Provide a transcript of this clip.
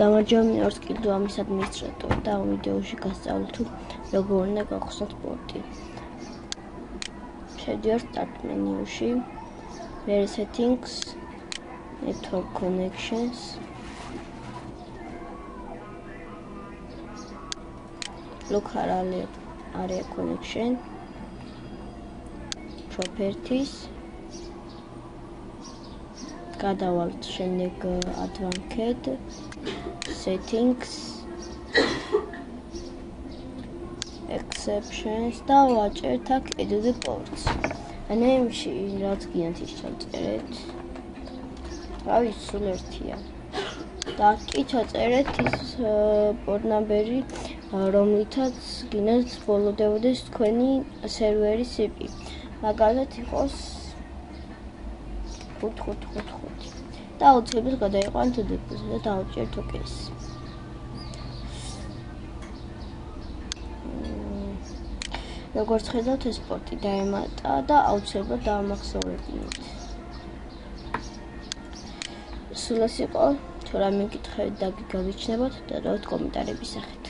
გამარჯვებული ორს კიდევ ამის ადმინისტრატორი და ამ ვიდეოში გასწავლით თუ როგორ უნდა გავხსნათ პორტი. შედიოდი start menu-ში, მერე settings, network connections, local area connection, properties, გადავალთ შემდეგ advanced settings, exceptions და ვაჭერთ აქ add the ports. name-ში რაც გინდათ ის ჩაწერეთ. რავი, სულ ერთია. და კი ჩაწერეთ ის port number-ი, რომლითაც გინდათ ბოლოდებოდეს თქვენი სერვერის IP. მაგალითად იყოს 555 და აუცილებლად გადაიყვანთ დეპოზიტი და დავჭერთ OK-ს. როგორც ხედავთ, ეს პორტი დაემატა და აუცილებლად დავამახსოვრებინოთ. სულ ეს იყო, თუ რამე მკითხებით და გიგავიჩნებათ, დადავთ კომენტარების სახით.